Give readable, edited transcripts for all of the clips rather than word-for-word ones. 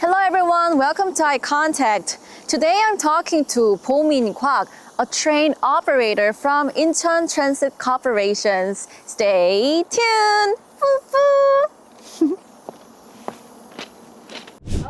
Hello everyone, welcome to iCONTACT. Today I'm talking to Pomin Kwag, a train operator from Incheon Transit Corporation. Stay tuned!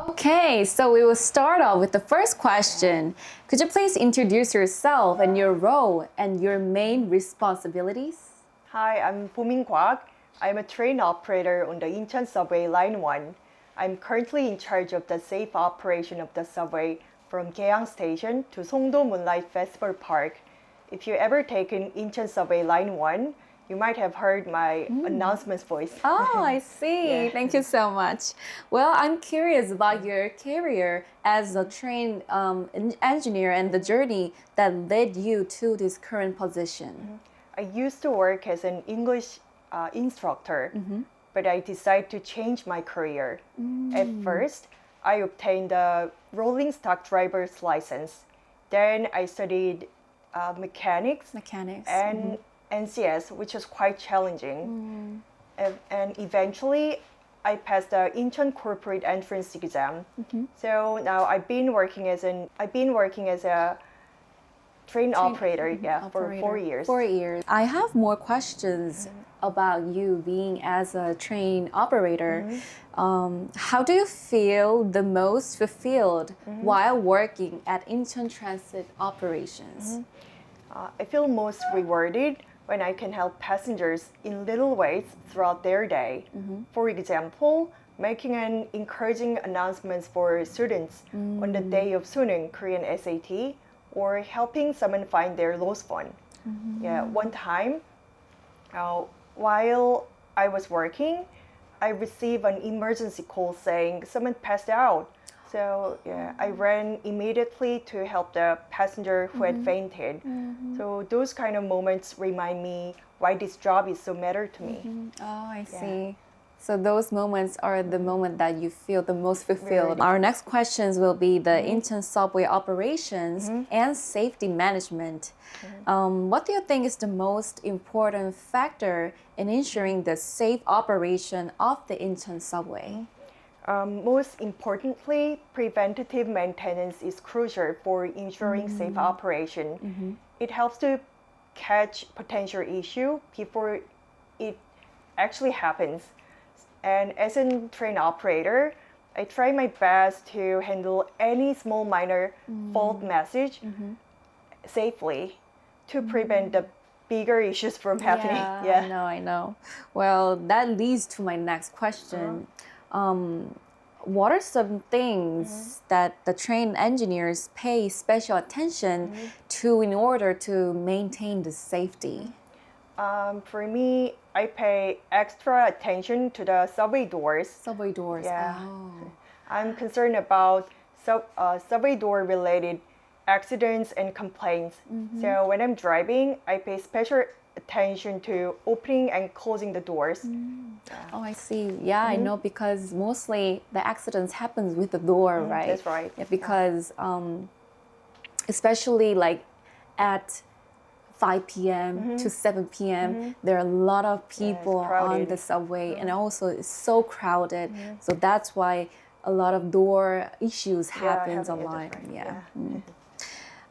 Okay, so we will start off with the first question. Could you please introduce yourself and your role and your main responsibilities? Hi, I'm Pomin Kwag. I'm a train operator on the Incheon Subway Line 1. I'm currently in charge of the safe operation of the subway from Gyeong Station to Songdo Moonlight Festival Park. If you ever taken Incheon Subway Line 1, you might have heard my announcements voice. Oh, I see. Yeah. Thank you so much. Well, I'm curious about your career as a train engineer and the journey that led you to this current position. I used to work as an English instructor, but I decided to change my career. At first, I obtained a rolling stock driver's license. Then I studied mechanics and NCS, which was quite challenging. And eventually, I passed the Incheon corporate entrance exam. So now I've been working as a train operator, for 4 years. 4 years. I have more questions about you being as a train operator. How do you feel the most fulfilled while working at Incheon Transit Operations? I feel most rewarded when I can help passengers in little ways throughout their day. For example, making an encouraging announcements for students on the day of Suneung Korean SAT, or helping someone find their lost phone. One time, while I was working, I received an emergency call saying someone passed out. So I ran immediately to help the passenger who had fainted. So those kind of moments remind me why this job is so matter to me. Oh, I see. So those moments are the moment that you feel the most fulfilled. Our next questions will be the Incheon Subway operations and safety management. What do you think is the most important factor in ensuring the safe operation of the Incheon Subway? Most importantly, preventative maintenance is crucial for ensuring safe operation. It helps to catch potential issue before it actually happens. And as a train operator, I try my best to handle any small minor fault message safely to prevent the bigger issues from happening. I know. Well, that leads to my next question. What are some things that the train engineers pay special attention to in order to maintain the safety? For me, I pay extra attention to the subway doors. Subway doors. Yeah. Oh. I'm concerned about subway door related accidents and complaints. So when I'm driving, I pay special attention to opening and closing the doors. Oh, I see. Yeah, I know, because mostly the accidents happens with the door, right? That's right. Yeah, because especially like at 5 p.m. to 7 p.m. There are a lot of people on the subway, and also it's so crowded. So that's why a lot of door issues happens a lot.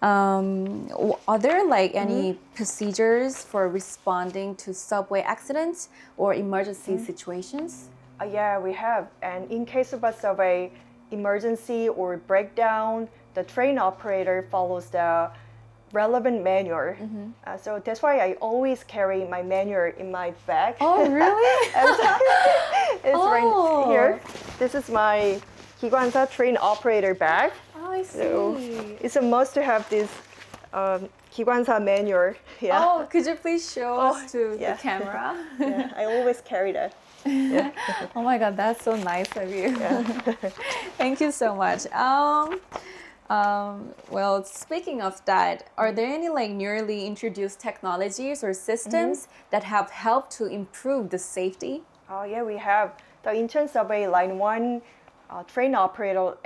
Are there like any procedures for responding to subway accidents or emergency situations? Yeah, we have. And in case of a subway emergency or breakdown, the train operator follows the relevant manual. So that's why I always carry my manual in my bag. Oh, really? It's right here. This is my 기관사 train operator bag. Oh, I see. So it's a must to have this 기관사 manual. Yeah. Oh, could you please show us to the camera? Yeah, I always carry that. Yeah. Oh my God, that's so nice of you. Thank you so much. Well, speaking of that, are there any like newly introduced technologies or systems that have helped to improve the safety? Oh yeah, we have the Incheon Subway Line 1 train operator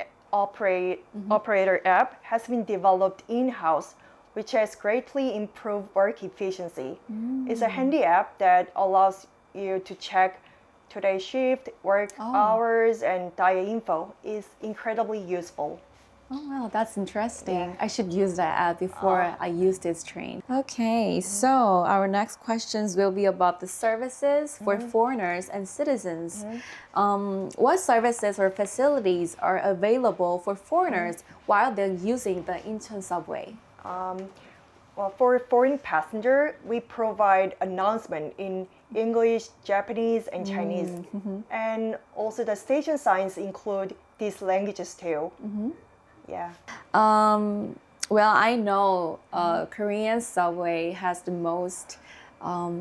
app has been developed in-house, which has greatly improved work efficiency. It's a handy app that allows you to check today's shift, work hours, and diet info is incredibly useful. Oh, wow, that's interesting. I should use that app before I use this train. Okay, so our next questions will be about the services for foreigners and citizens. What services or facilities are available for foreigners while they're using the Incheon Subway? Well, for foreign passenger, we provide announcement in English, Japanese, and Chinese. And also the station signs include these languages too. Yeah. Well, I know Korean Subway has the most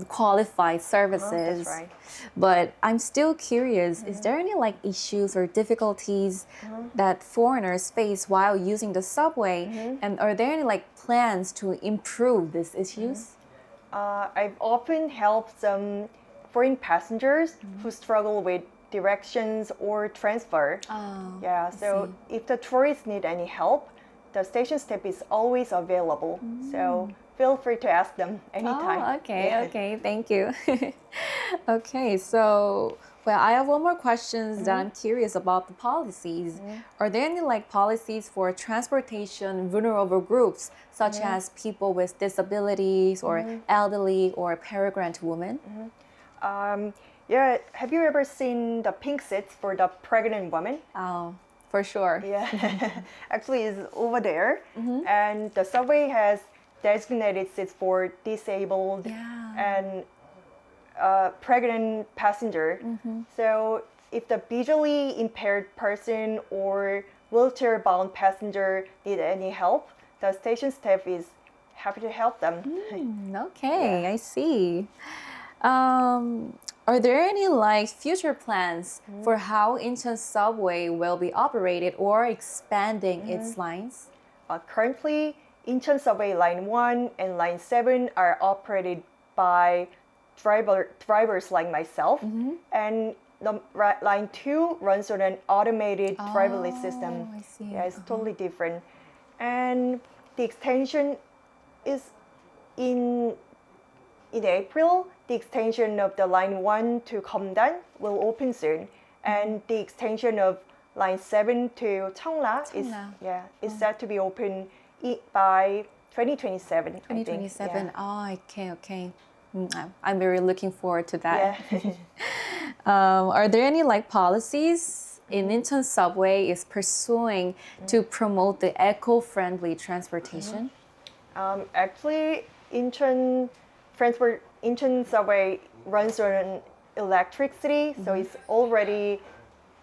qualified services. That's right. But I'm still curious, is there any like issues or difficulties that foreigners face while using the subway? And are there any like plans to improve these issues? I've often helped some foreign passengers who struggle with directions or transfer. Yeah, so if the tourists need any help, the station staff is always available. So feel free to ask them anytime. Oh, okay, okay, thank you. Okay, so well, I have one more questions that I'm curious about the policies. Are there any like policies for transportation vulnerable groups, such as people with disabilities or elderly or paragrant women? Yeah, have you ever seen the pink seats for the pregnant women? Oh, for sure. Yeah, actually it's over there. And the subway has designated seats for disabled and pregnant passenger. So if the visually impaired person or wheelchair-bound passenger need any help, the station staff is happy to help them. Okay, I see. Are there any like future plans for how Incheon Subway will be operated or expanding its lines? Currently, Incheon Subway Line 1 and Line 7 are operated by drivers like myself, and the Line 2 runs on an automated driverless system. I see. Yeah, it's totally different. And the extension is in April. The extension of the Line 1 to Geomdan will open soon, and the extension of Line 7 to Cheongna is set to be open by 2027. 2027. Oh, okay, okay. I'm very looking forward to that. Are there any like policies in Incheon Subway is pursuing to promote the eco-friendly transportation? Actually, Incheon Subway runs on electricity, so it's already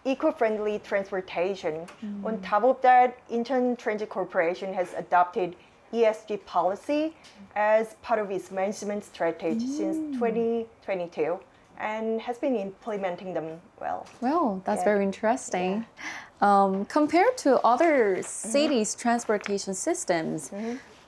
eco-friendly transportation. On top of that, Incheon Transit Corporation has adopted ESG policy as part of its management strategy since 2022 and has been implementing them well. Well, that's very interesting. Compared to other cities' transportation systems,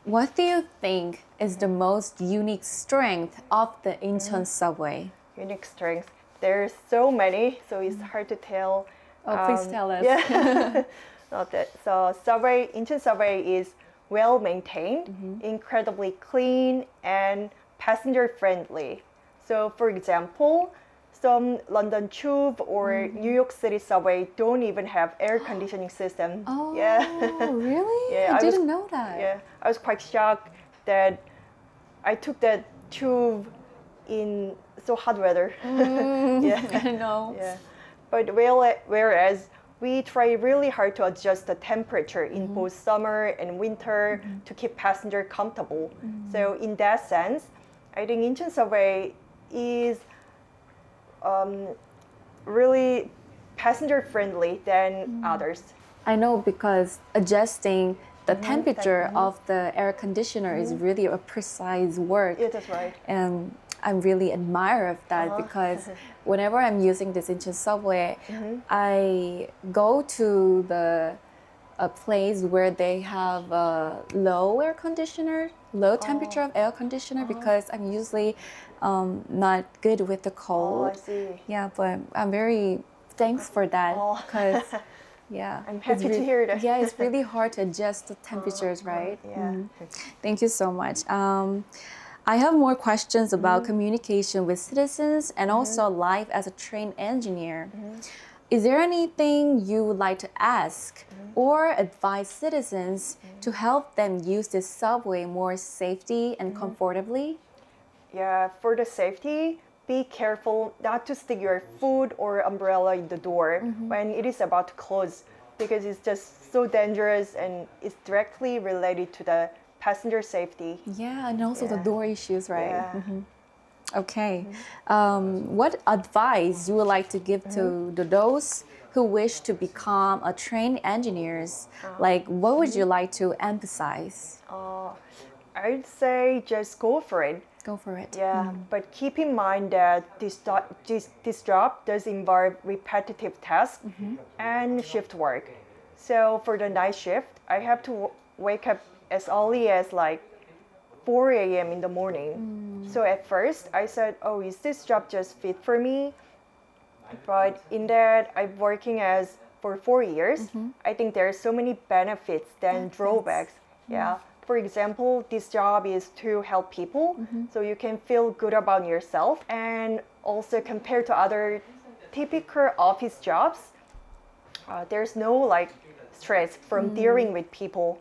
what do you think is the most unique strength of the Incheon Subway? Unique strengths. There's so many, so it's hard to tell. Oh, please tell us. Yeah. Not that. So Incheon Subway is well maintained, incredibly clean, and passenger friendly. So for example, some London Tube or New York City subway don't even have air conditioning system. Oh, yeah. Really? Yeah, I didn't know that. Yeah, I was quite shocked that I took that tube in so hot weather. Yeah, I know. yeah. But whereas we try really hard to adjust the temperature in both summer and winter to keep passenger comfortable. So in that sense, I think Incheon Subway is really passenger friendly than others. I know because adjusting the temperature of the air conditioner is really a precise work. Yeah, that's right. And I'm really admire of that because whenever I'm using this Incheon Subway, I go to a place where they have a low air conditioner, low temperature of air conditioner because I'm usually not good with the cold. Oh, I see. Yeah, but I'm very thanks for that because yeah, I'm happy to hear that. Yeah, it's really hard to adjust the temperatures, right? Yeah. Thank you so much. I have more questions about communication with citizens and also life as a trained engineer. Is there anything you would like to ask or advise citizens to help them use this subway more safely and comfortably? Yeah, for the safety, be careful not to stick your food or umbrella in the door when it is about to close because it's just so dangerous and it's directly related to the passenger safety. Yeah, and also the Yeah. door issues, right? Yeah. Okay. What advice you would like to give to those who wish to become a trained engineers? Like, what would you like to emphasize? I'd say just go for it. Go for it. Yeah, but keep in mind that this job does involve repetitive tasks and shift work. So for the night shift, I have to wake up as early as like 4 a.m. in the morning. So at first, I said, "Oh, is this job just fit for me?" But in that, I'm working as for 4 years. I think there are so many benefits than drawbacks. Yeah. For example, this job is to help people, so you can feel good about yourself. And also compared to other typical office jobs, there's no like stress from dealing with people.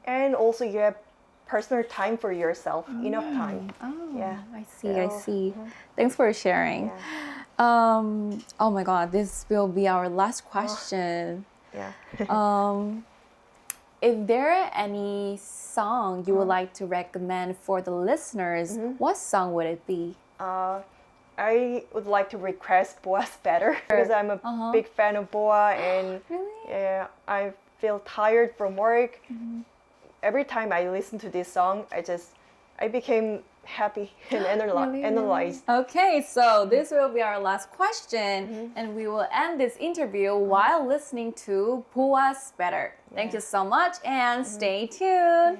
And also you have personal time for yourself, enough time. Oh, Yeah. I see, I see. Thanks for sharing. Yeah. Oh my God, this will be our last question. Yeah. If there are any song you would like to recommend for the listeners, what song would it be? I would like to request Boa's Better because I'm a big fan of Boa and Really? yeah, I feel tired from work. Every time I listen to this song, I became happy and analyzed. Okay, so this will be our last question, and we will end this interview while listening to Boa's Better. Thank you so much, and stay tuned.